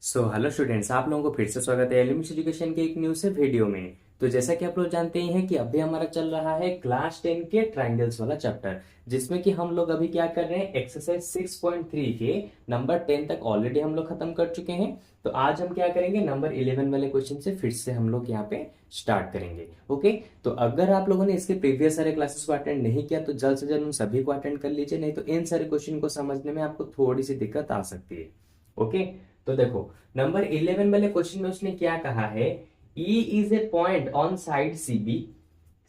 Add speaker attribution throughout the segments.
Speaker 1: Hello students, आप लोगों को फिर से स्वागत है एलिमेंट्स एजुकेशन के एक न्यू से वीडियो में। तो जैसा कि आप लोग जानते ही हैं कि अभी हमारा चल रहा है क्लास 10 के ट्रायंगल्स वाला चैप्टर, जिसमें कि हम लोग अभी क्या कर रहे हैं, एक्सरसाइज 6.3 के नंबर 10 तक ऑलरेडी हम लोग खत्म कर चुके हैं। तो आज हम क्या करेंगे, नंबर 11 वाले क्वेश्चन से फिर से हम लोग यहाँ पे स्टार्ट करेंगे। ओके, तो अगर आप लोगों ने इसके प्रीवियस सारे क्लासेस को अटेंड नहीं किया तो जल्द से जल्द उन सभी को अटेंड कर लीजिए, नहीं तो इन सारे क्वेश्चन को समझने में आपको थोड़ी सी दिक्कत आ सकती है। ओके, तो देखो नंबर 11 वाले क्वेश्चन में उसने क्या कहा है, E is a point on side CB।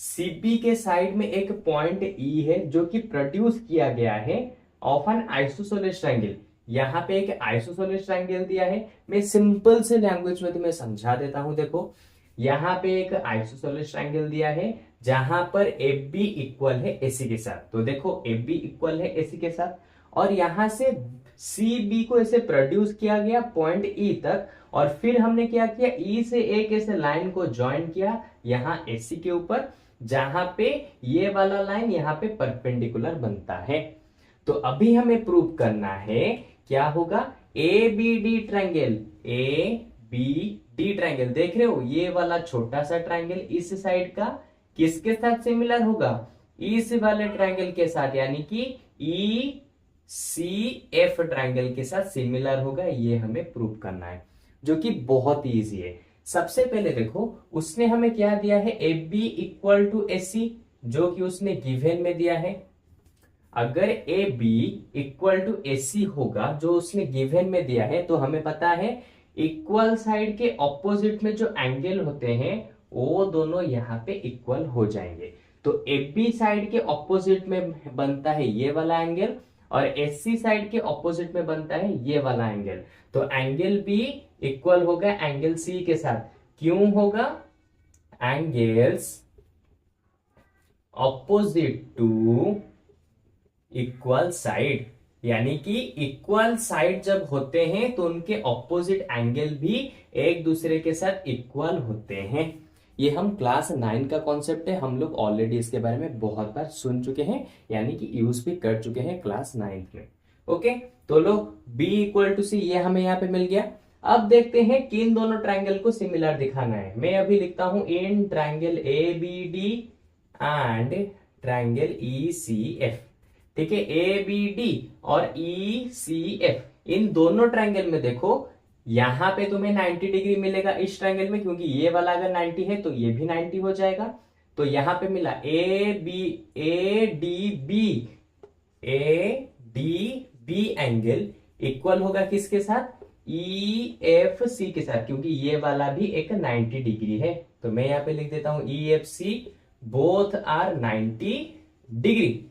Speaker 1: CB के साइड में एक पॉइंट E है जो कि प्रोड्यूस किया गया है ऑफ एन आइसोसेलेस ट्रायंगल। यहाँ पे एक आइसोसेलेस ट्रायंगल दिया है। मैं सिंपल से लैंग्वेज में तुम्हें समझा देता हूं। देखो यहाँ पे एक आइसोसेलेस ट्रायंगल दिया है जहां पर AB इक्वल है AC के साथ। तो देखो AB इक्वल है AC के साथ, और यहां से CB को ऐसे प्रोड्यूस किया गया पॉइंट E तक, और फिर हमने क्या किया, E से एक ऐसे लाइन को ज्वाइन किया यहाँ AC के ऊपर, जहां पे ये वाला लाइन यहाँ पे परपेंडिकुलर बनता है। तो अभी हमें प्रूव करना है क्या होगा, ABD ट्रायंगल। ABD ट्रायंगल देख रहे हो, ये वाला छोटा सा ट्रायंगल इस साइड का किसके साथ सिमिलर होगा, इस वाले ट्रायंगल के साथ, यानी कि ECF ट्रायंगल के साथ सिमिलर होगा। ये हमें प्रूव करना है, जो कि बहुत ही इजी है। सबसे पहले देखो उसने हमें क्या दिया है, AB इक्वल टू AC, जो कि उसने गिवन में दिया है। अगर AB इक्वल टू AC होगा जो उसने गिवन में दिया है, तो हमें पता है इक्वल साइड के ऑपोजिट में जो एंगल होते हैं वो दोनों यहाँ पे इक्वल हो जाएंगे। तो AB साइड के ऑपोजिट में बनता है ये वाला एंगल, और AC साइड के ऑपोजिट में बनता है ये वाला एंगल। तो एंगल B इक्वल होगा एंगल C के साथ। क्यों होगा, angles opposite to equal side, यानी कि इक्वल साइड जब होते हैं तो उनके ऑपोजिट एंगल भी एक दूसरे के साथ इक्वल होते हैं। ये हम क्लास 9 का कॉन्सेप्ट है, हम लोग ऑलरेडी इसके बारे में बहुत बार सुन चुके हैं, यानी कि यूज भी कर चुके हैं क्लास 9 में। ओके, तो लो B इक्वल टू C, ये हमें यहाँ पे मिल गया। अब देखते हैं किन दोनों ट्रायंगल को सिमिलर दिखाना है। मैं अभी लिखता हूं in triangle ABD and triangle ECF। ठीक है, ABD और ECF, इन दोनों ट्रायंगल में देखो यहां पे तुम्हें 90 डिग्री मिलेगा इस ट्रायंगल में, क्योंकि ये वाला अगर 90 है तो ये भी 90 हो जाएगा। तो यहां पे मिला ADB एंगल इक्वल होगा किसके साथ, EFC के साथ, क्योंकि ये वाला भी एक 90 डिग्री है। तो मैं यहां पे लिख देता हूं EFC बोथ आर 90 डिग्री।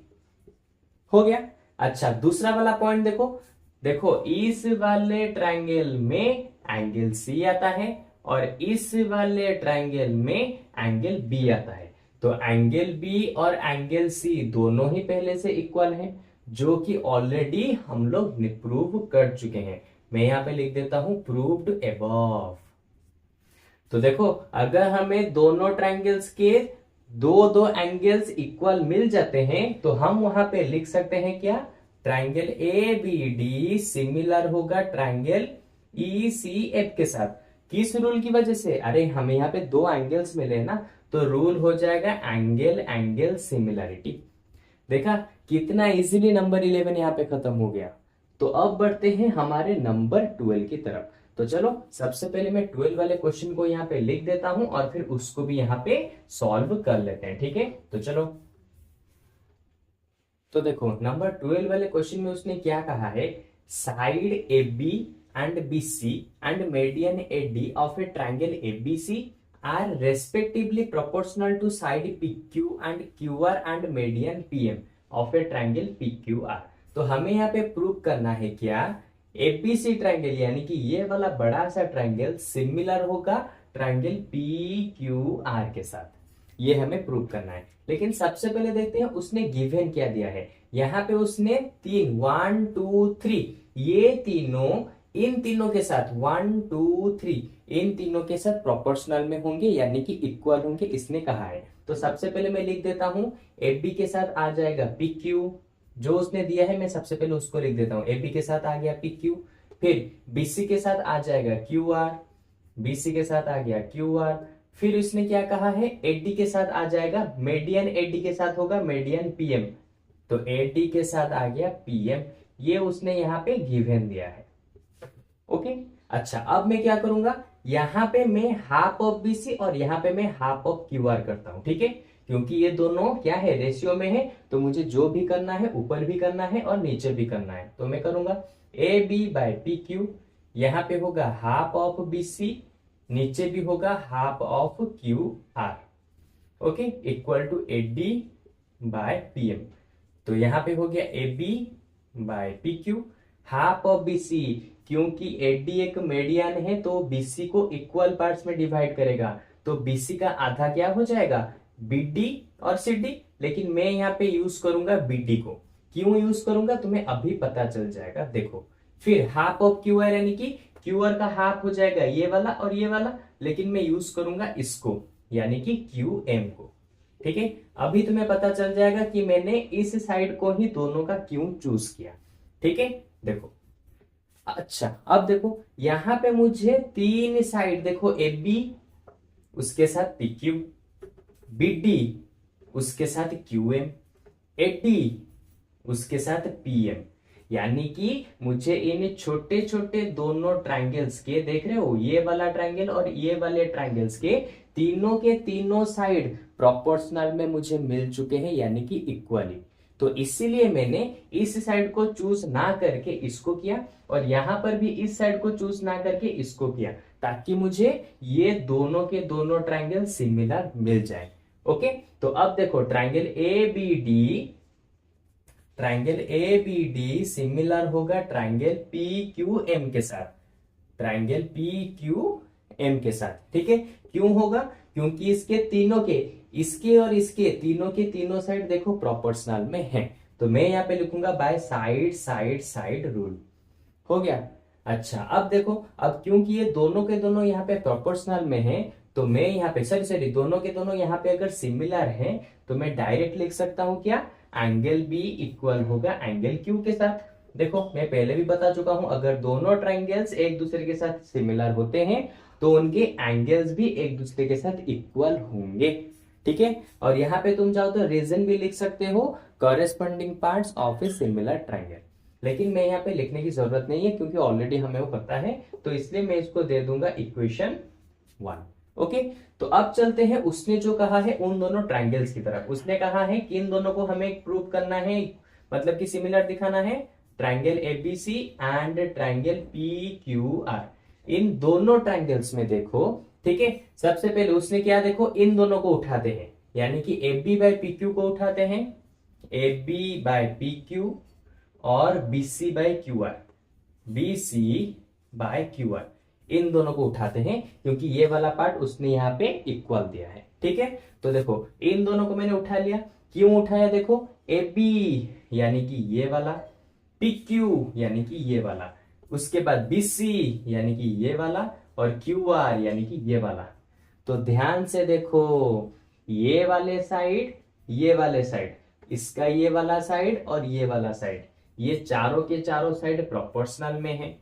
Speaker 1: हो गया। अच्छा, दूसरा वाला पॉइंट देखो, देखो इस वाले ट्रायंगल में एंगल C आता है और इस वाले ट्रायंगल में एंगल B आता है। तो एंगल B और एंगल C दोनों ही पहले से इक्वल हैं, जो कि ऑलरेडी हम लोग प्रूव कर चुके हैं। मैं यहां पे लिख देता हूं प्रूव्ड अबव। तो देखो अगर हमें दोनों ट्रायंगल्स के दो दो एंगल्स इक्वल मिल जाते हैं तो हम वहां पे लिख सकते हैं क्या, ट्रायंगल ABD सिमिलर होगा ट्रायंगल ECF के साथ। किस रूल की वजह से, अरे हमें यहाँ पे दो एंगल्स मिले ना, तो रूल हो जाएगा एंगल एंगल सिमिलरिटी। देखा कितना इजीली नंबर 11 यहाँ पे खत्म हो गया। तो अब बढ़ते हैं हमारे नंबर 12 की तरफ। तो चलो सबसे पहले मैं 12 वाले क्वेश्चन को यहाँ पे लिख देता हूं और फिर उसको भी यहाँ पे सॉल्व कर लेते हैं। ठीक है, तो चलो। तो देखो नंबर 12 वाले क्वेश्चन में उसने क्या कहा है, side AB and BC and median AD of a triangle ABC are respectively proportional to side PQ and QR and median PM of a triangle PQR। तो हमें यहाँ पे प्रूव करना है क्या, ABC ट्रायंगल यानी कि ये वाला बड़ा सा ट्रायंगल सिमिलर होगा ट्रायंगल PQR के साथ। ये हमें प्रूव करना है। लेकिन सबसे पहले देखते हैं उसने गिवन क्या दिया है। यहाँ पे उसने 1 2 3 ये तीनों इन तीनों के साथ 1 2 3 इन तीनों के साथ प्रोपोर्शनल में होंगे, यानी कि इक्वल होंगे, इसने कहा है। तो सबसे पहले मैं लिख देता हूं AB के साथ आ जाएगा PQ, जो उसने दिया है मैं सबसे पहले उसको लिख देता हूं। AB के साथ आ गया PQ, फिर बीसी के साथ आ जाएगा क्यू आर, बीसी के साथ आ गया क्यू आर। फिर इसने क्या कहा है, एडी के साथ आ जाएगा मेडियन, एडी के साथ होगा मेडियन पीएम, तो एडी के साथ आ गया पीएम। ये उसने यहाँ पे गिवन दिया है। ओके, अच्छा अब मैं क्या करूंगा, यहाँ पे मैं हाफ ऑफ बीसी और यहाँ पे मैं हाफ ऑफ क्यू आर करता हूं, ठीक है, क्योंकि ये दोनों क्या है, रेशियो में है, तो मुझे जो भी करना है ऊपर भी करना है और नीचे भी करना है। तो मैं करूंगा A B by P Q, यहाँ पे होगा हाफ ऑफ बी सी, नीचे भी होगा half of Q R, okay, equal to A D by P M. तो यहाँ पे हो गया A B by P Q, half of B C, क्योंकि ए डी एक मीडियन है तो बीसी को इक्वल पार्ट्स में डिवाइड करेगा, तो बीसी का आधा क्या हो जाएगा, बीडी और सीडी, लेकिन मैं यहाँ पे यूज करूंगा बीडी को। क्यों यूज करूंगा तुम्हें अभी पता चल जाएगा, देखो। फिर हाफ ऑफ क्यू आर, यानी कि क्यू आर का हाफ हो जाएगा ये वाला और ये वाला, लेकिन मैं यूज करूंगा इसको, यानी कि क्यू एम को, ठीक है। अभी तुम्हें पता चल जाएगा कि मैंने इस साइड को ही दोनों का क्यों चूज किया, ठीक है। देखो, अच्छा अब देखो यहां पे मुझे तीन साइड, देखो ए बी उसके साथ पी क्यू, बी डी उसके साथ क्यू एम, ए डी उसके साथ पी एम, यानी कि मुझे इन छोटे छोटे दोनों ट्रायंगल्स के, देख रहे हो, ये वाला ट्रायंगल और ये वाले ट्रायंगल्स के तीनों साइड प्रोपोर्शनल में मुझे मिल चुके हैं, यानी कि इक्वली। तो इसीलिए मैंने इस साइड को चूज ना करके इसको किया, और यहां पर भी इस साइड को चूज ना करके इसको किया, ताकि मुझे ये दोनों के दोनों ट्रायंगल सिमिलर मिल जाए। ओके, तो अब देखो triangle A B D similar होगा ट्रायंगल पी क्यू एम के साथ, ट्रायंगल पी क्यू एम के साथ, ठीक है। क्यों होगा, क्योंकि इसके और इसके तीनों के तीनों साइड देखो प्रोपोर्शनल में है, तो मैं यहाँ पे लिखूंगा by side side side rule, हो गया। अच्छा अब देखो, अब क्योंकि ये दोनों के दोनों यहाँ पे प्रोपोर्शनल में है, तो मैं यहाँ पे सॉरी दोनों के दोनों यहाँ पे अगर सिमिलर है, तो मैं डायरेक्ट लिख सकता हूं क्या, एंगल बी इक्वल होगा एंगल क्यू के साथ। देखो मैं पहले भी बता चुका हूं, अगर दोनों ट्रायंगल्स एक दूसरे के साथ सिमिलर होते हैं तो उनके एंगल्स भी एक दूसरे के साथ इक्वल होंगे, ठीक है। और यहाँ पे तुम चाहो तो रीजन भी लिख सकते हो, corresponding parts of a similar triangle, लेकिन मैं यहाँ पे लिखने की जरूरत नहीं है क्योंकि ऑलरेडी हमें वो पता है, तो इसलिए मैं इसको दे दूंगा इक्वेशन 1। ओके, तो अब चलते हैं उसने जो कहा है उन दोनों ट्रायंगल्स की तरफ। उसने कहा है कि इन दोनों को हमें प्रूव करना है, मतलब कि सिमिलर दिखाना है, triangle ABC and triangle P Q R. इन दोनों ट्रायंगल्स में देखो, ठीक है, सबसे पहले उसने क्या, देखो इन दोनों को उठाते हैं, यानी कि A B by P Q को उठाते हैं, A B by P Q और B C by Q R, B C by Q R, इन दोनों को उठाते हैं क्योंकि ये वाला पार्ट उसने यहाँ पे इक्वल दिया है, ठीक है। तो देखो इन दोनों को मैंने उठा लिया, क्यों उठाया, देखो ए बी यानी कि ये वाला, पी क्यू यानी कि ये वाला, उसके बाद बी सी यानी कि ये वाला, और क्यू आर यानी कि ये वाला। तो ध्यान से देखो, ये वाले साइड, ये वाले साइड, इसका ये वाला साइड और ये वाला साइड, ये चारों के चारों साइड प्रोपोर्शनल में है।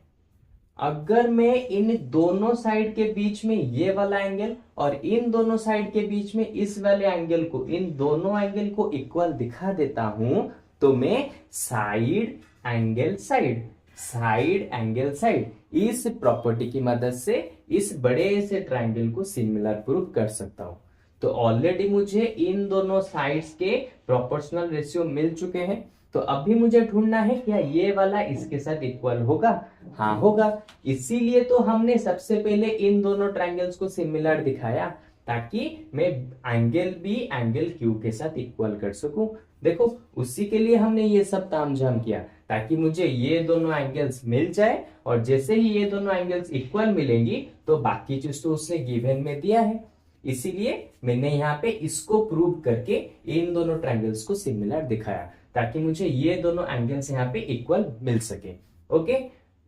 Speaker 1: अगर मैं इन दोनों साइड के बीच में ये वाला एंगल और इन दोनों साइड के बीच में इस वाले एंगल को, इन दोनों एंगल को इक्वल दिखा देता हूं, तो मैं side angle side, side angle side, इस प्रॉपर्टी की मदद से इस बड़े से ट्रायंगल को सिमिलर प्रूव कर सकता हूं। तो ऑलरेडी मुझे इन दोनों साइड्स के प्रोपोर्शनल रेशियो मिल चुके हैं, तो अभी मुझे ढूंढना है क्या ये वाला इसके साथ इक्वल होगा, हाँ होगा। इसीलिए तो हमने सबसे पहले इन दोनों ट्रायंगल्स को सिमिलर दिखाया, ताकि मैं एंगल बी एंगल क्यू के साथ इक्वल कर सकूं। देखो उसी के लिए हमने ये सब तामझाम किया, ताकि मुझे ये दोनों एंगल्स मिल जाए, और जैसे ही ये दोनों एंगल्स इक्वल मिलेंगी तो बाकी चीज तो उसने गिवन में दिया है, इसीलिए मैंने यहाँ पे इसको प्रूव करके इन दोनों ट्रायंगल्स को सिमिलर दिखाया, ताकि मुझे ये दोनों एंगल्स यहाँ पे इक्वल मिल सके। ओके,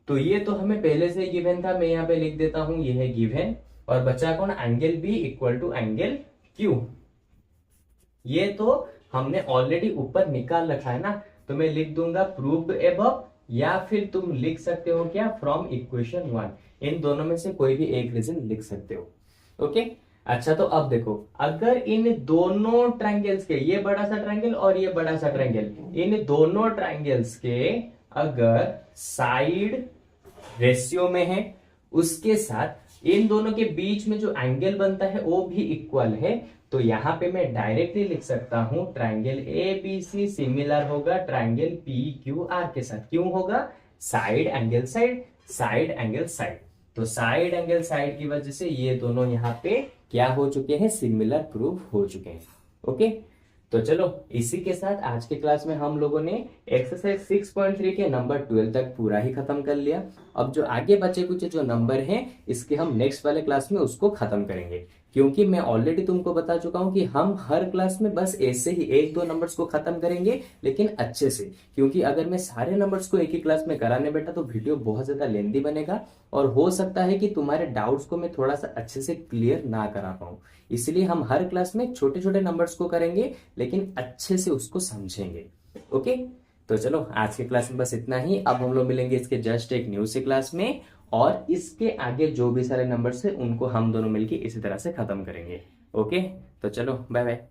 Speaker 1: तो ये तो हमें पहले से गिवन था, मैं यहाँ पे लिख देता हूं ये है गिवन, और बचा कौन, angle B equal to angle Q. ये तो हमने ऑलरेडी ऊपर निकाल रखा है ना, तो मैं लिख दूंगा प्रूव्ड अबव, या फिर तुम लिख सकते हो क्या, फ्रॉम इक्वेशन 1। इन दोनों में से कोई भी एक रीजन लिख सकते हो। ओके। अच्छा, तो अब देखो, अगर इन दोनों ट्रायंगल्स के, ये बड़ा सा ट्रायंगल और ये बड़ा सा ट्रायंगल, इन दोनों ट्रायंगल्स के अगर साइड रेशियो में है, उसके साथ इन दोनों के बीच में जो एंगल बनता है वो भी इक्वल है, तो यहां पे मैं डायरेक्टली लिख सकता हूं triangle A B C similar होगा ट्रायंगल पी क्यू आर के साथ। क्यों होगा? Side angle side, side angle side. तो साइड एंगल साइड की वजह से ये दोनों यहाँ पे क्या हो चुके हैं, सिमिलर प्रूफ हो चुके हैं। ओके। तो चलो, इसी के साथ आज के क्लास में हम लोगों ने एक्सरसाइज 6.3 के नंबर 12 तक पूरा ही खत्म कर लिया। अब जो आगे बचे कुछ जो नंबर हैं, इसके हम नेक्स्ट वाले क्लास में उसको खत्म करेंगे, क्योंकि मैं ऑलरेडी तुमको बता चुका हूं कि हम हर क्लास में बस ऐसे ही एक दो नंबर्स को खत्म करेंगे, लेकिन अच्छे से। क्योंकि अगर मैं सारे नंबर्स को एक ही क्लास में कराने बैठा तो वीडियो बहुत ज्यादा लेंदी बनेगा, और हो सकता है कि तुम्हारे डाउट्स को मैं थोड़ा सा अच्छे से क्लियर ना करा पाऊं। इसलिए हम हर क्लास में छोटे छोटे नंबर्स को करेंगे, लेकिन अच्छे से उसको समझेंगे। ओके। तो चलो, आज के क्लास में बस इतना ही। अब हम लोग मिलेंगे इसके जस्ट एक न्यू से क्लास में, और इसके आगे जो भी सारे नंबर्स है उनको हम दोनों मिलकर इसी तरह से खत्म करेंगे। ओके। तो चलो, बाय बाय।